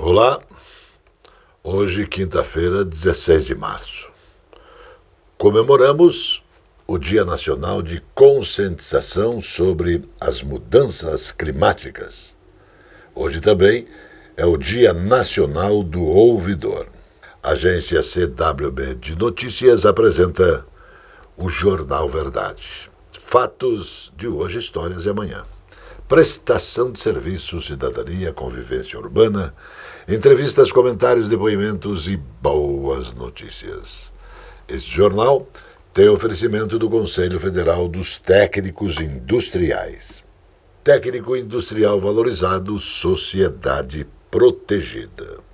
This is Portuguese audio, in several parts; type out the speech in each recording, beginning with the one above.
Olá, hoje quinta-feira, 16 de março. Comemoramos o Dia Nacional de Conscientização sobre as Mudanças Climáticas. Hoje também é o Dia Nacional do Ouvidor. A agência CWB de Notícias apresenta o Jornal Verdade. Fatos de hoje, histórias de amanhã. Prestação de serviços, cidadania, convivência urbana, entrevistas, comentários, depoimentos e boas notícias. Este jornal tem oferecimento do Conselho Federal dos Técnicos Industriais. Técnico industrial valorizado, sociedade protegida.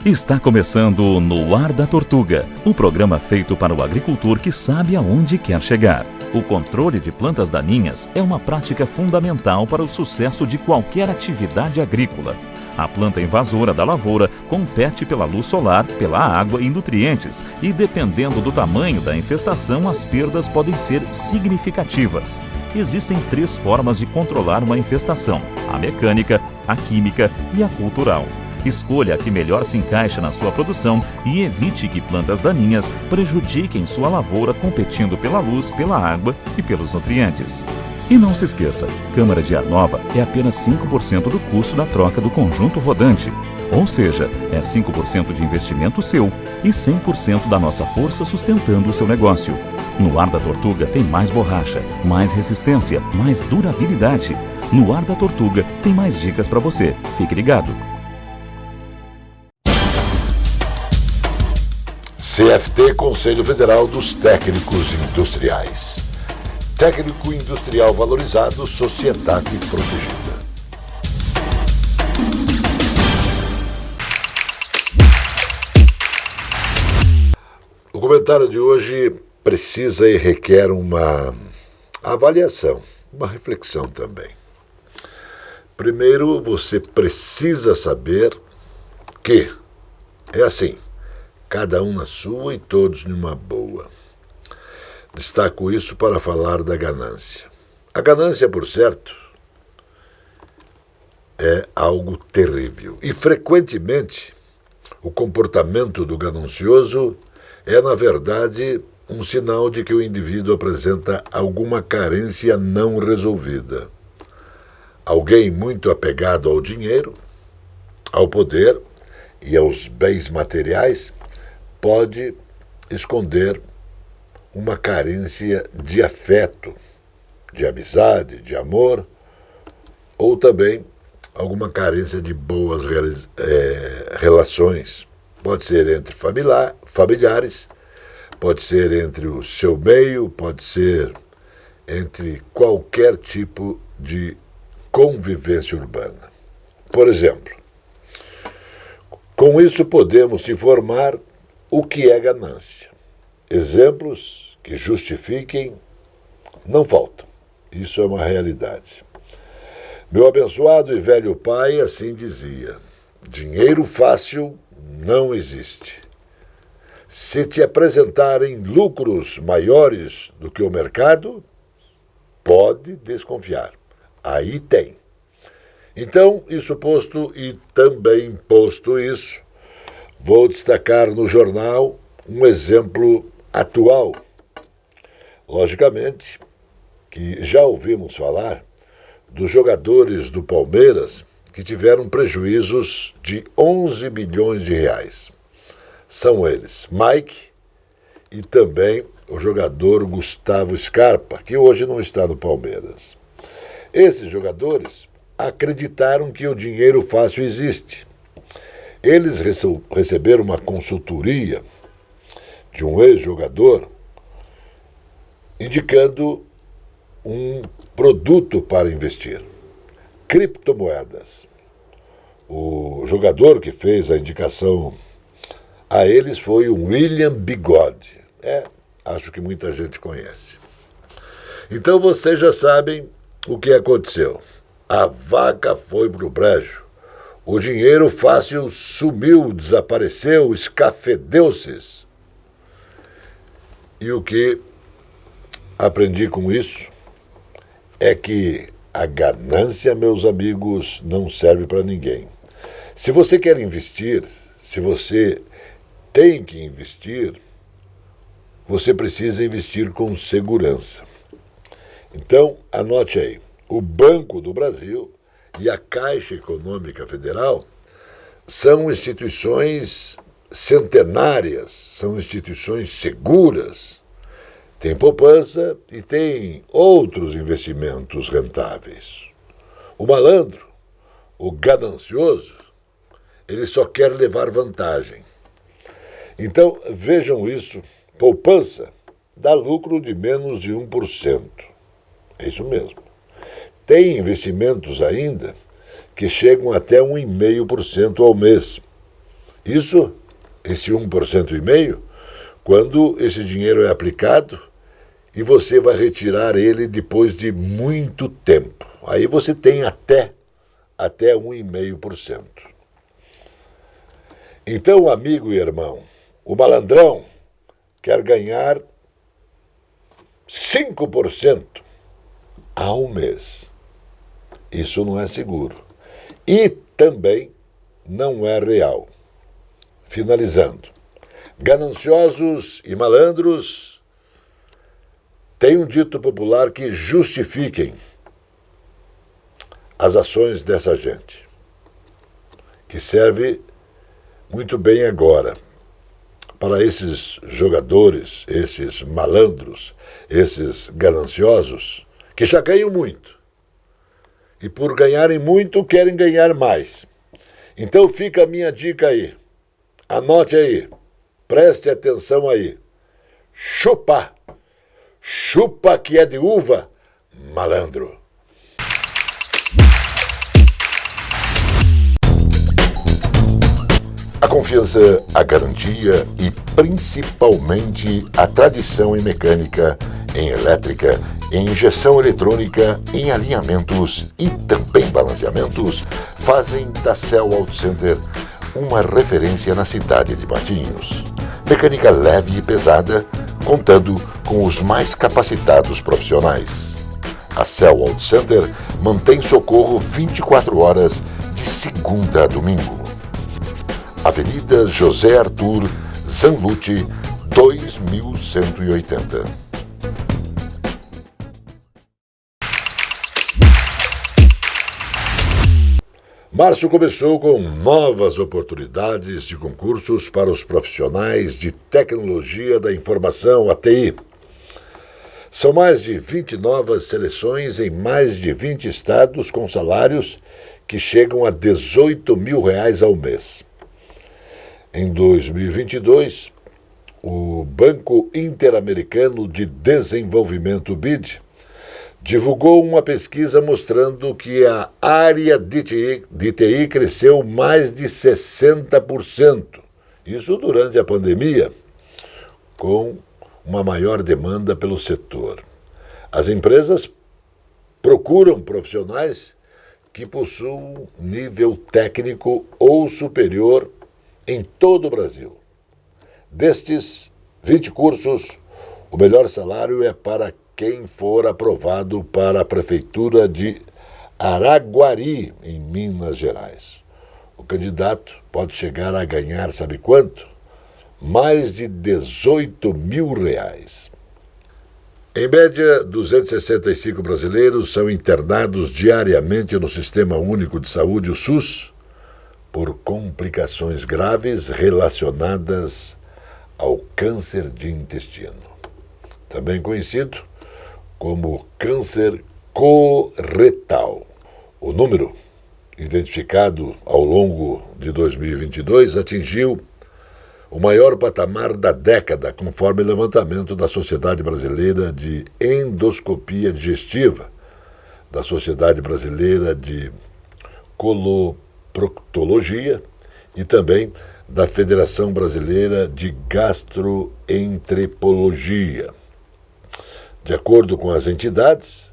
Está começando No Ar da Tortuga, um programa feito para o agricultor que sabe aonde quer chegar. O controle de plantas daninhas é uma prática fundamental para o sucesso de qualquer atividade agrícola. A planta invasora da lavoura compete pela luz solar, pela água e nutrientes, e dependendo do tamanho da infestação, as perdas podem ser significativas. Existem 3 formas de controlar uma infestação: a mecânica, a química e a cultural. Escolha a que melhor se encaixa na sua produção e evite que plantas daninhas prejudiquem sua lavoura competindo pela luz, pela água e pelos nutrientes. E não se esqueça, câmara de ar nova é apenas 5% do custo da troca do conjunto rodante. Ou seja, é 5% de investimento seu e 100% da nossa força sustentando o seu negócio. No Ar da Tortuga tem mais borracha, mais resistência, mais durabilidade. No Ar da Tortuga tem mais dicas para você. Fique ligado. CFT, Conselho Federal dos Técnicos Industriais. Técnico industrial valorizado, sociedade protegida. O comentário de hoje precisa e requer uma avaliação, uma reflexão também. Primeiro, você precisa saber que é assim: cada um na sua e todos numa boa. Destaco isso para falar da ganância. A ganância, por certo, é algo terrível. E, frequentemente, o comportamento do ganancioso é, na verdade, um sinal de que o indivíduo apresenta alguma carência não resolvida. Alguém muito apegado ao dinheiro, ao poder e aos bens materiais pode esconder uma carência de afeto, de amizade, de amor, ou também alguma carência de boas relações. Pode ser entre familiares, pode ser entre o seu meio, pode ser entre qualquer tipo de convivência urbana. Por exemplo, com isso podemos informar o que é ganância. Exemplos que justifiquem não faltam. Isso é uma realidade. Meu abençoado e velho pai assim dizia: dinheiro fácil não existe. Se te apresentarem lucros maiores do que o mercado, pode desconfiar. Aí tem. Então, isso posto e também posto isso, vou destacar no jornal um exemplo atual. Logicamente que já ouvimos falar dos jogadores do Palmeiras que tiveram prejuízos de 11 milhões de reais. São eles Mike e também o jogador Gustavo Scarpa, que hoje não está no Palmeiras. Esses jogadores acreditaram que o dinheiro fácil existe. Eles receberam uma consultoria de um ex-jogador indicando um produto para investir: criptomoedas. O jogador que fez a indicação a eles foi o William Bigode. Acho que muita gente conhece. Então vocês já sabem o que aconteceu. A vaca foi pro brejo. O dinheiro fácil sumiu, desapareceu, escafedeu-se. E o que aprendi com isso é que A ganância, meus amigos, não serve para ninguém. Se você quer investir, se você tem que investir, você precisa investir com segurança. Então, anote aí, o Banco do Brasil e a Caixa Econômica Federal são instituições centenárias, são instituições seguras. Tem poupança e tem outros investimentos rentáveis. O malandro, o ganancioso, ele só quer levar vantagem. Então, vejam isso, poupança dá lucro de menos de 1%. É isso mesmo. Tem investimentos ainda que chegam até 1,5% ao mês. Esse 1,5%, quando esse dinheiro é aplicado e você vai retirar ele depois de muito tempo. Aí você tem até 1,5%. Então, amigo e irmão, o malandrão quer ganhar 5% ao mês. Isso não é seguro. E também não é real. Finalizando, gananciosos e malandros têm um dito popular que justifiquem as ações dessa gente, que serve muito bem agora para esses jogadores, esses malandros, esses gananciosos, que já ganham muito. E por ganharem muito, querem ganhar mais. Então fica a minha dica aí. Anote aí. Preste atenção aí. Chupa. Chupa que é de uva, malandro. A confiança, a garantia e principalmente a tradição em mecânica, em elétrica, em injeção eletrônica, em alinhamentos e também balanceamentos fazem da Cell Auto Center uma referência na cidade de Matinhos. Mecânica leve e pesada, contando com os mais capacitados profissionais. A Cell Auto Center mantém socorro 24 horas de segunda a domingo. Avenida José Arthur Zanlucci, 2180. Março começou com novas oportunidades de concursos para os profissionais de tecnologia da informação, a TI. São mais de 20 novas seleções em mais de 20 estados com salários que chegam a R$18 mil ao mês. Em 2022, o Banco Interamericano de Desenvolvimento, BID, divulgou uma pesquisa mostrando que a área de TI cresceu mais de 60%. Isso durante a pandemia, com uma maior demanda pelo setor. As empresas procuram profissionais que possuam nível técnico ou superior em todo o Brasil. Destes 20 cursos, o melhor salário é para quem for aprovado para a Prefeitura de Araguari, em Minas Gerais. O candidato pode chegar a ganhar, sabe quanto? Mais de R$18 mil. Em média, 265 brasileiros são internados diariamente no Sistema Único de Saúde, o SUS, por complicações graves relacionadas ao câncer de intestino, também conhecido como câncer coloretal. O número, identificado ao longo de 2022, atingiu o maior patamar da década, conforme o levantamento da Sociedade Brasileira de Endoscopia Digestiva, da Sociedade Brasileira de Coloproctologia e também da Federação Brasileira de Gastroenterologia. De acordo com as entidades,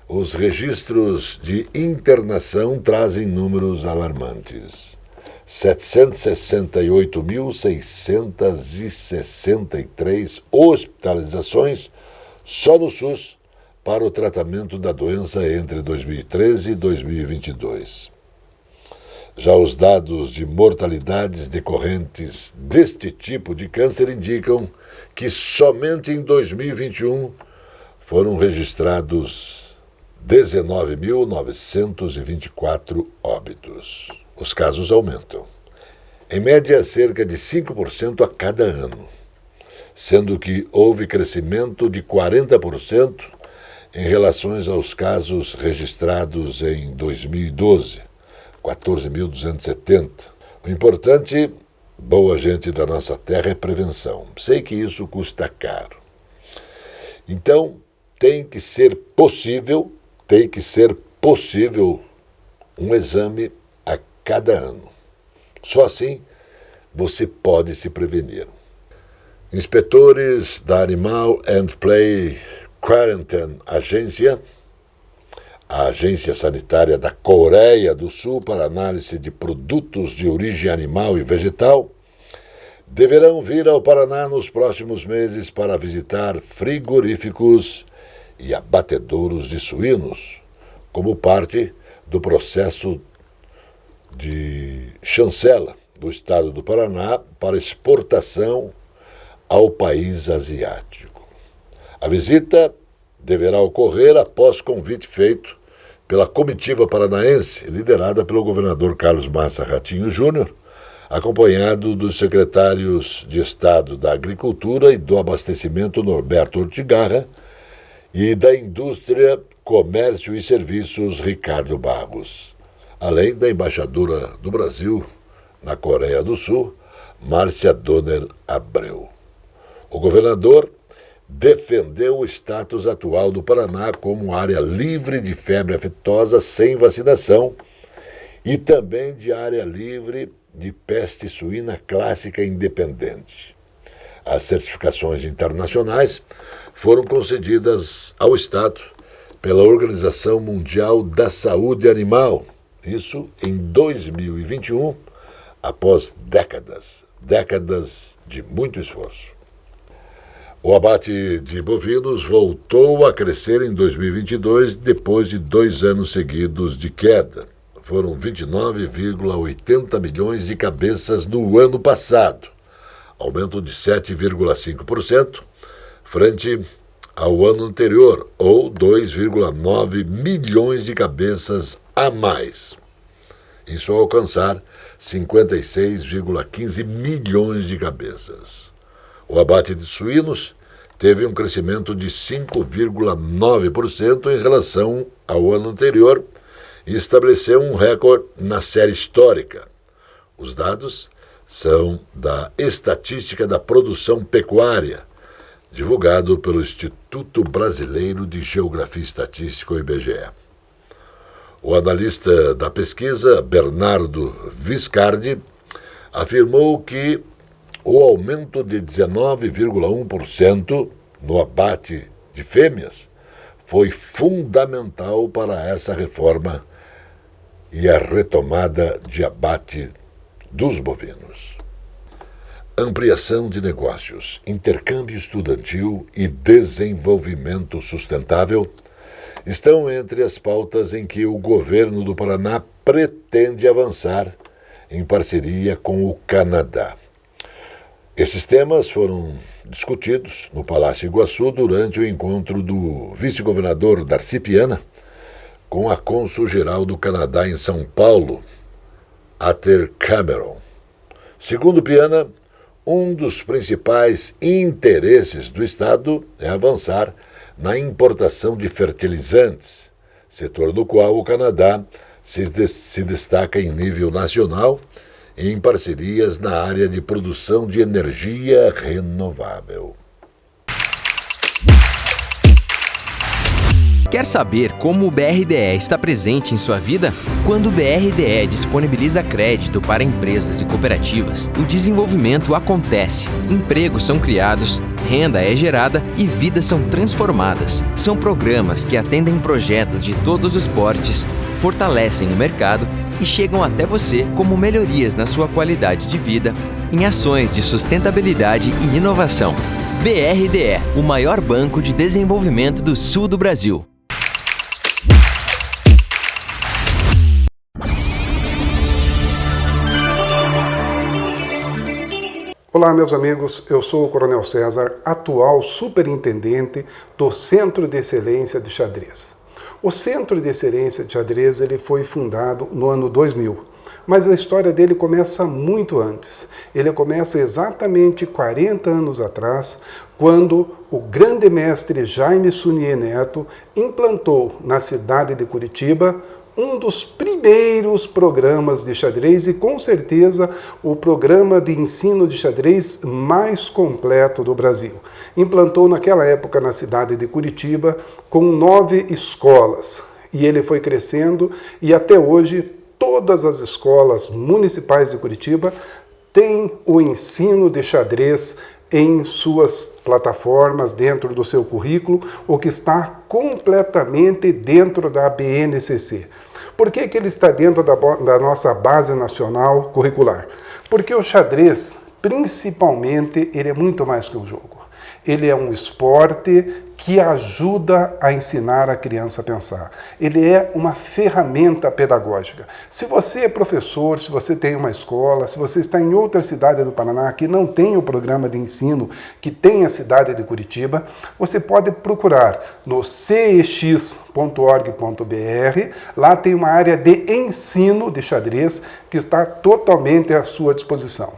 os registros de internação trazem números alarmantes. 768.663 hospitalizações só no SUS para o tratamento da doença entre 2013 e 2022. Já os dados de mortalidades decorrentes deste tipo de câncer indicam que somente em 2021 foram registrados 19.924 óbitos. Os casos aumentam. Em média, cerca de 5% a cada ano, sendo que houve crescimento de 40% em relação aos casos registrados em 2012, 14.270. O importante, boa gente da nossa terra, é prevenção. Sei que isso custa caro. Então, tem que ser possível um exame a cada ano. Só assim você pode se prevenir. Inspetores da Animal and Play Quarantine Agência, a agência sanitária da Coreia do Sul para análise de produtos de origem animal e vegetal, deverão vir ao Paraná nos próximos meses para visitar frigoríficos e abatedouros de suínos, como parte do processo de chancela do Estado do Paraná para exportação ao país asiático. A visita deverá ocorrer após convite feito pela comitiva paranaense, liderada pelo governador Carlos Massa Ratinho Júnior, acompanhado dos secretários de Estado da Agricultura e do Abastecimento Norberto Ortigarra e da Indústria, Comércio e Serviços Ricardo Barros, além da embaixadora do Brasil na Coreia do Sul, Márcia Donner Abreu. O governador defendeu o status atual do Paraná como área livre de febre aftosa sem vacinação e também de área livre de peste suína clássica independente. As certificações internacionais foram concedidas ao Estado pela Organização Mundial da Saúde Animal, isso em 2021, após décadas de muito esforço. O abate de bovinos voltou a crescer em 2022, depois de 2 anos seguidos de queda. Foram 29,80 milhões de cabeças no ano passado, aumento de 7,5%, frente ao ano anterior, ou 2,9 milhões de cabeças a mais. Isso ao alcançar 56,15 milhões de cabeças. O abate de suínos teve um crescimento de 5,9% em relação ao ano anterior e estabeleceu um recorde na série histórica. Os dados são da Estatística da Produção Pecuária, divulgado pelo Instituto Brasileiro de Geografia e Estatística, o IBGE. O analista da pesquisa, Bernardo Viscardi, afirmou que o aumento de 19,1% no abate de fêmeas foi fundamental para essa reforma e a retomada de abate dos bovinos. Ampliação de negócios, intercâmbio estudantil e desenvolvimento sustentável estão entre as pautas em que o governo do Paraná pretende avançar em parceria com o Canadá. Esses temas foram discutidos no Palácio Iguaçu durante o encontro do vice-governador Darcy Piana com a cônsul-geral do Canadá em São Paulo, Arthur Cameron. Segundo Piana, um dos principais interesses do Estado é avançar na importação de fertilizantes, setor do qual o Canadá se destaca em nível nacional e em parcerias na área de produção de energia renovável. Quer saber como o BRDE está presente em sua vida? Quando o BRDE disponibiliza crédito para empresas e cooperativas, o desenvolvimento acontece, empregos são criados, renda é gerada e vidas são transformadas. São programas que atendem projetos de todos os portes, fortalecem o mercado e chegam até você como melhorias na sua qualidade de vida, em ações de sustentabilidade e inovação. BRDE, o maior banco de desenvolvimento do sul do Brasil. Olá, meus amigos, eu sou o Coronel César, atual superintendente do Centro de Excelência de Xadrez. O Centro de Excelência de Xadrez ele foi fundado no ano 2000, mas a história dele começa muito antes. Ele começa exatamente 40 anos atrás, quando o grande mestre Jaime Sunier Neto implantou na cidade de Curitiba um dos primeiros programas de xadrez e, com certeza, o programa de ensino de xadrez mais completo do Brasil. Implantou naquela época na cidade de Curitiba com 9 escolas e ele foi crescendo e até hoje todas as escolas municipais de Curitiba têm o ensino de xadrez em suas plataformas, dentro do seu currículo, o que está completamente dentro da BNCC. Por que ele está dentro da nossa base nacional curricular? Porque o xadrez, principalmente, ele é muito mais que um jogo. Ele é um esporte que ajuda a ensinar a criança a pensar. Ele é uma ferramenta pedagógica. Se você é professor, se você tem uma escola, se você está em outra cidade do Paraná que não tem o programa de ensino que tem a cidade de Curitiba, você pode procurar no cex.org.br. Lá tem uma área de ensino de xadrez que está totalmente à sua disposição.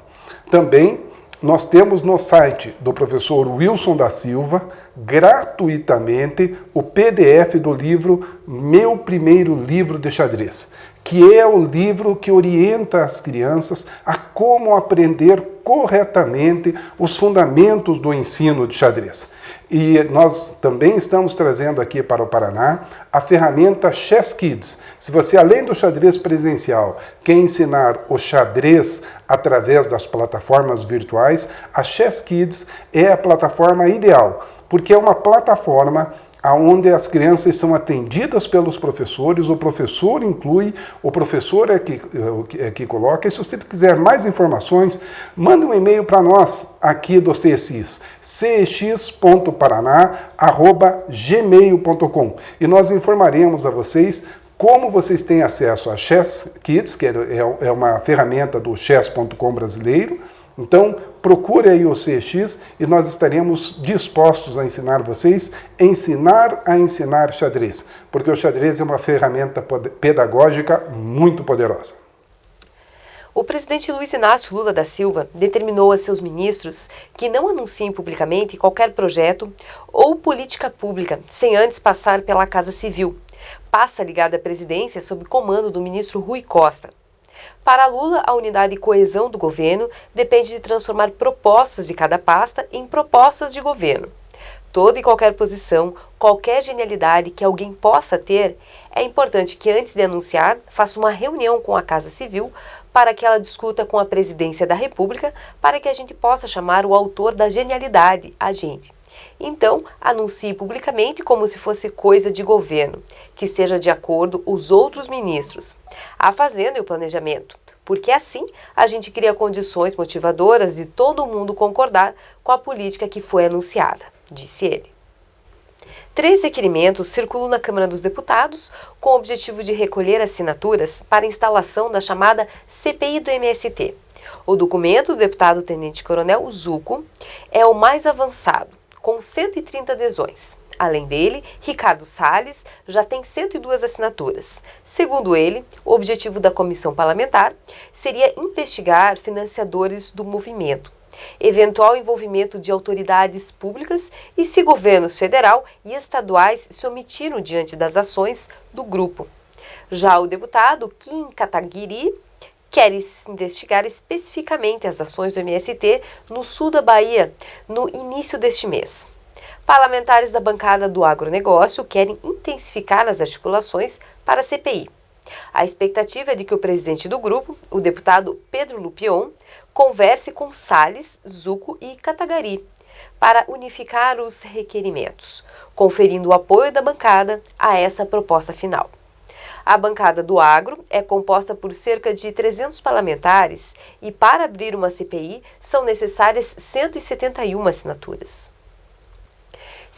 Também nós temos no site do professor Wilson da Silva, gratuitamente, o PDF do livro Meu Primeiro Livro de Xadrez, que é o livro que orienta as crianças a como aprender corretamente os fundamentos do ensino de xadrez. E nós também estamos trazendo aqui para o Paraná a ferramenta Chess Kids. Se você, além do xadrez presencial, quer ensinar o xadrez através das plataformas virtuais, a Chess Kids é a plataforma ideal, porque é uma plataforma onde as crianças são atendidas pelos professores, o professor inclui, o professor é que coloca. E se você quiser mais informações, manda um e-mail para nós aqui do CEX, cex.paraná@gmail.com, e nós informaremos a vocês como vocês têm acesso a Chess Kids, que é uma ferramenta do chess.com brasileiro. Então, procure aí o CX e nós estaremos dispostos a ensinar vocês, ensinar a ensinar xadrez, porque o xadrez é uma ferramenta pedagógica muito poderosa. O presidente Luiz Inácio Lula da Silva determinou a seus ministros que não anunciem publicamente qualquer projeto ou política pública sem antes passar pela Casa Civil, pasta ligada à presidência sob comando do ministro Rui Costa. Para Lula, a unidade e coesão do governo depende de transformar propostas de cada pasta em propostas de governo. Toda e qualquer posição, qualquer genialidade que alguém possa ter, é importante que antes de anunciar, faça uma reunião com a Casa Civil para que ela discuta com a Presidência da República, para que a gente possa chamar o autor da genialidade, a gente. Então, anuncie publicamente como se fosse coisa de governo, que esteja de acordo os outros ministros, a Fazenda e o Planejamento, porque assim a gente cria condições motivadoras de todo mundo concordar com a política que foi anunciada, disse ele. 3 requerimentos circulam na Câmara dos Deputados com o objetivo de recolher assinaturas para a instalação da chamada CPI do MST. O documento do deputado tenente-coronel Zuco é o mais avançado, com 130 adesões. Além dele, Ricardo Salles já tem 102 assinaturas. Segundo ele, o objetivo da comissão parlamentar seria investigar financiadores do movimento, eventual envolvimento de autoridades públicas e se governos federal e estaduais se omitiram diante das ações do grupo. Já o deputado Kim Kataguiri quer investigar especificamente as ações do MST no sul da Bahia, no início deste mês. Parlamentares da bancada do agronegócio querem intensificar as articulações para a CPI. A expectativa é de que o presidente do grupo, o deputado Pedro Lupion, converse com Salles, Zuco e Kataguiri para unificar os requerimentos, conferindo o apoio da bancada a essa proposta final. A bancada do agro é composta por cerca de 300 parlamentares e, para abrir uma CPI, são necessárias 171 assinaturas.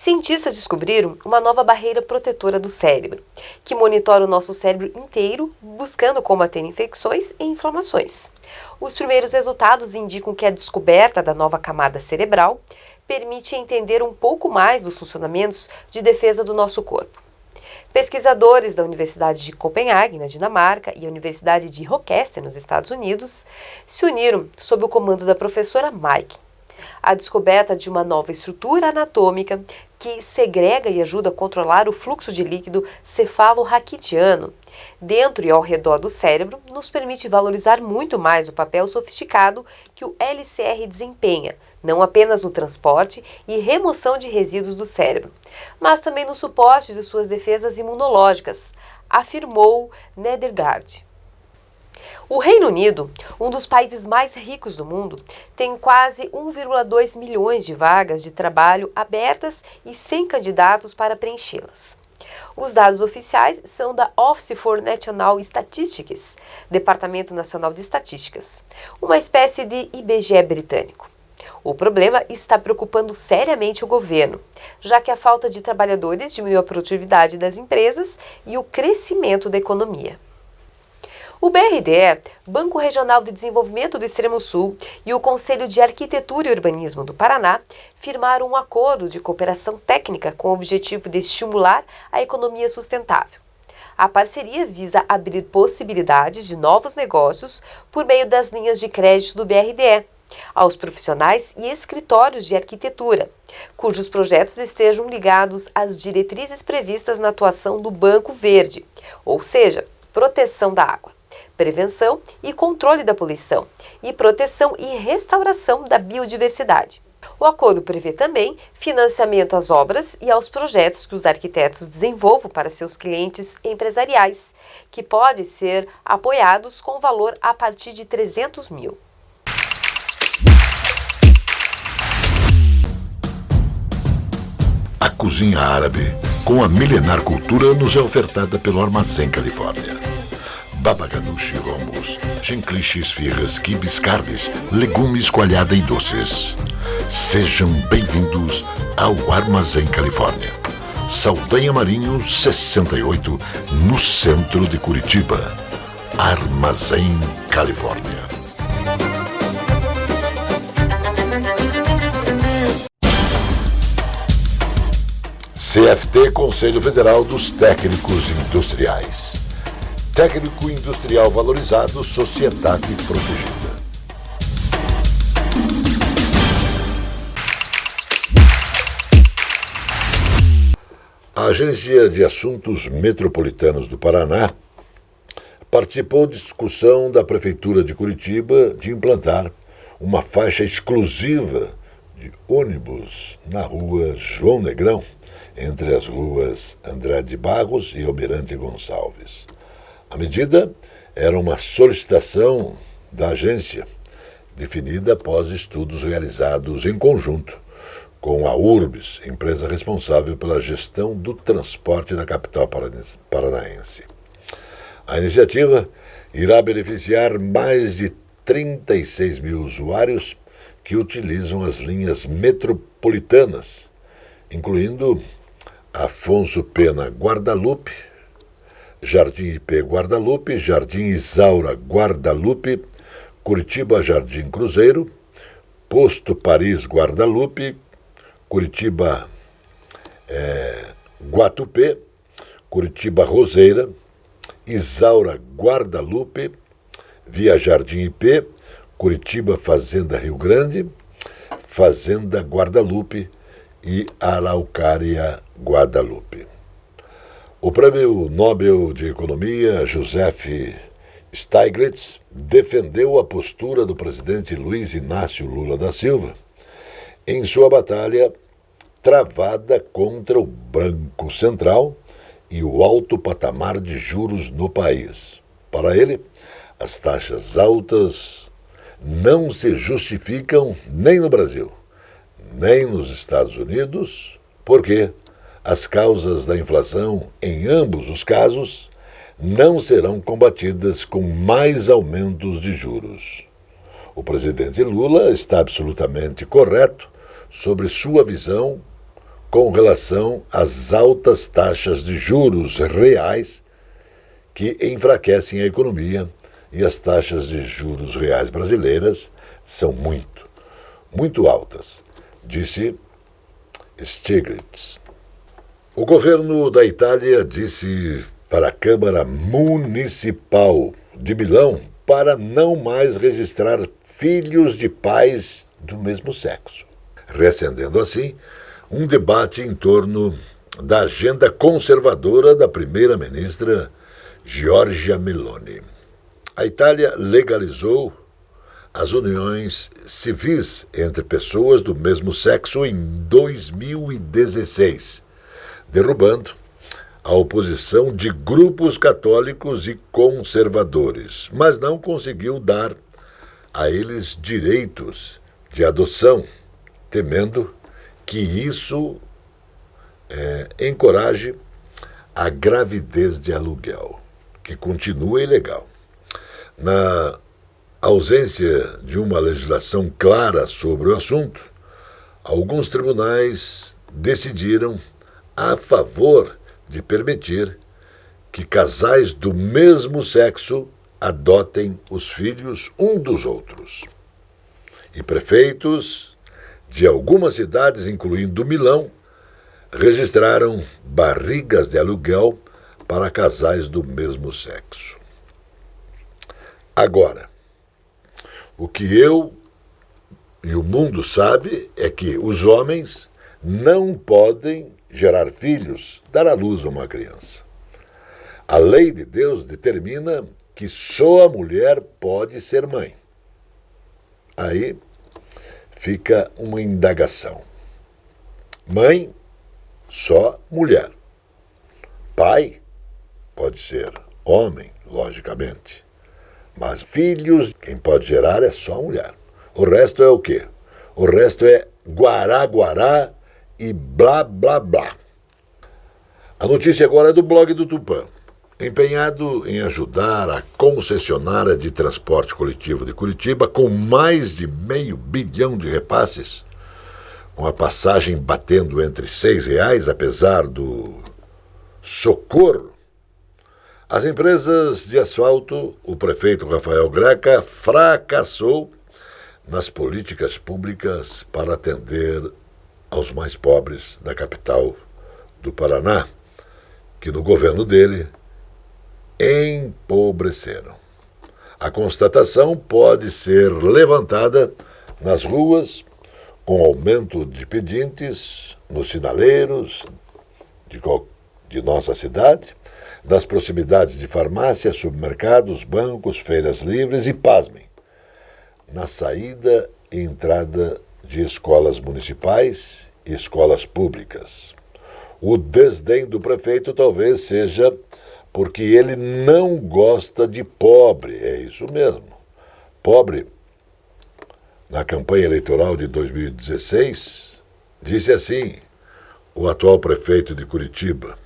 Cientistas descobriram uma nova barreira protetora do cérebro, que monitora o nosso cérebro inteiro, buscando combater infecções e inflamações. Os primeiros resultados indicam que a descoberta da nova camada cerebral permite entender um pouco mais dos funcionamentos de defesa do nosso corpo. Pesquisadores da Universidade de Copenhague, na Dinamarca, e a Universidade de Rochester, nos Estados Unidos, se uniram sob o comando da professora Mike. A descoberta de uma nova estrutura anatômica que segrega e ajuda a controlar o fluxo de líquido cefalo-raquidiano dentro e ao redor do cérebro nos permite valorizar muito mais o papel sofisticado que o LCR desempenha, não apenas no transporte e remoção de resíduos do cérebro, mas também no suporte de suas defesas imunológicas, afirmou Nedergaard. O Reino Unido, um dos países mais ricos do mundo, tem quase 1,2 milhões de vagas de trabalho abertas e sem candidatos para preenchê-las. Os dados oficiais são da Office for National Statistics, Departamento Nacional de Estatísticas, uma espécie de IBGE britânico. O problema está preocupando seriamente o governo, já que a falta de trabalhadores diminuiu a produtividade das empresas e o crescimento da economia. O BRDE, Banco Regional de Desenvolvimento do Extremo Sul, e o Conselho de Arquitetura e Urbanismo do Paraná firmaram um acordo de cooperação técnica com o objetivo de estimular a economia sustentável. A parceria visa abrir possibilidades de novos negócios por meio das linhas de crédito do BRDE aos profissionais e escritórios de arquitetura, cujos projetos estejam ligados às diretrizes previstas na atuação do Banco Verde, ou seja, proteção da água, prevenção e controle da poluição, e proteção e restauração da biodiversidade. O acordo prevê também financiamento às obras e aos projetos que os arquitetos desenvolvam para seus clientes empresariais, que podem ser apoiados com valor a partir de 300 mil. A cozinha árabe, com a milenar cultura, nos é ofertada pelo Armazém Califórnia. Baba ganoush, hummus, chenklish, esfirras, quibes, carnes, legumes, coalhada e doces. Sejam bem-vindos ao Armazém Califórnia. Saldanha Marinho 68, no centro de Curitiba. Armazém Califórnia. CFT, Conselho Federal dos Técnicos Industriais. Técnico industrial valorizado, sociedade protegida. A Agência de Assuntos Metropolitanos do Paraná participou de discussão da Prefeitura de Curitiba de implantar uma faixa exclusiva de ônibus na rua João Negrão, entre as ruas Andrade Barros e Almirante Gonçalves. A medida era uma solicitação da agência, definida após estudos realizados em conjunto com a Urbis, empresa responsável pela gestão do transporte da capital paranaense. A iniciativa irá beneficiar mais de 36 mil usuários que utilizam as linhas metropolitanas, incluindo Afonso Pena Guadalupe, Jardim IP Guadalupe, Jardim Isaura Guadalupe, Curitiba Jardim Cruzeiro, Posto Paris Guadalupe, Curitiba Guatupê, Curitiba Roseira, Isaura Guadalupe, Via Jardim IP, Curitiba Fazenda Rio Grande, Fazenda Guadalupe e Araucária Guadalupe. O Prêmio Nobel de Economia, Joseph Stiglitz, defendeu a postura do presidente Luiz Inácio Lula da Silva em sua batalha travada contra o Banco Central e o alto patamar de juros no país. Para ele, as taxas altas não se justificam nem no Brasil, nem nos Estados Unidos, porque as causas da inflação, em ambos os casos, não serão combatidas com mais aumentos de juros. O presidente Lula está absolutamente correto sobre sua visão com relação às altas taxas de juros reais que enfraquecem a economia, e as taxas de juros reais brasileiras são muito altas, disse Stiglitz. O governo da Itália disse para a Câmara Municipal de Milão para não mais registrar filhos de pais do mesmo sexo, reacendendo assim um debate em torno da agenda conservadora da primeira-ministra Giorgia Meloni. A Itália legalizou as uniões civis entre pessoas do mesmo sexo em 2016, derrubando a oposição de grupos católicos e conservadores, mas não conseguiu dar a eles direitos de adoção, temendo que isso encoraje a gravidez de aluguel, que continua ilegal. Na ausência de uma legislação clara sobre o assunto, alguns tribunais decidiram a favor de permitir que casais do mesmo sexo adotem os filhos um dos outros. E prefeitos de algumas cidades, incluindo Milão, registraram barrigas de aluguel para casais do mesmo sexo. Agora, o que eu e o mundo sabe é que os homens não podem gerar filhos, dar à luz a uma criança. A lei de Deus determina que só a mulher pode ser mãe. Aí fica uma indagação. Mãe, só mulher. Pai, pode ser homem, logicamente. Mas filhos, quem pode gerar é só a mulher. O resto é o quê? O resto é guará-guará e blá, blá, blá. A notícia agora é do blog do Tupã. Empenhado em ajudar a concessionária de transporte coletivo de Curitiba com mais de R$500 milhão de repasses, com a passagem batendo entre R$6, apesar do socorro, as empresas de asfalto, o prefeito Rafael Greca fracassou nas políticas públicas para atender aos mais pobres da capital do Paraná, que no governo dele empobreceram. A constatação pode ser levantada nas ruas, com aumento de pedintes nos sinaleiros de nossa cidade, das proximidades de farmácias, supermercados, bancos, feiras livres e, pasmem, na saída e entrada de escolas municipais e escolas públicas. O desdém do prefeito talvez seja porque ele não gosta de pobre, é isso mesmo. Pobre, na campanha eleitoral de 2016, disse assim o atual prefeito de Curitiba,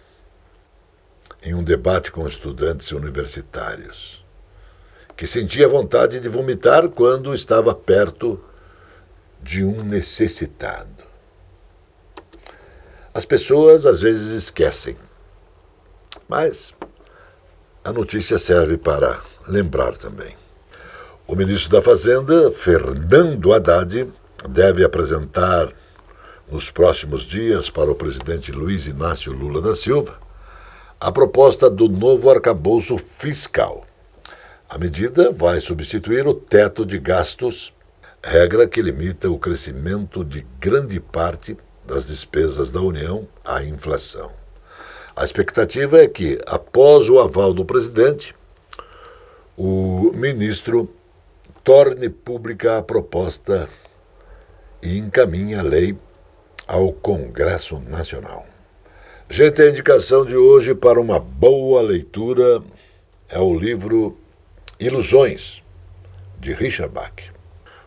em um debate com estudantes universitários, que sentia vontade de vomitar quando estava perto de um necessitado. As pessoas às vezes esquecem, mas a notícia serve para lembrar também. O ministro da Fazenda, Fernando Haddad, deve apresentar nos próximos dias para o presidente Luiz Inácio Lula da Silva a proposta do novo arcabouço fiscal. A medida vai substituir o teto de gastos, regra que limita o crescimento de grande parte das despesas da União à inflação. A expectativa é que, após o aval do presidente, o ministro torne pública a proposta e encaminhe a lei ao Congresso Nacional. Gente, a indicação de hoje para uma boa leitura é o livro Ilusões, de Richard Bach.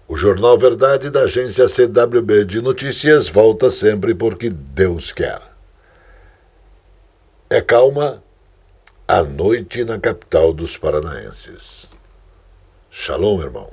O Jornal Verdade da agência CWB de Notícias volta sempre porque Deus quer. É calma a noite na capital dos paranaenses. Shalom, irmão.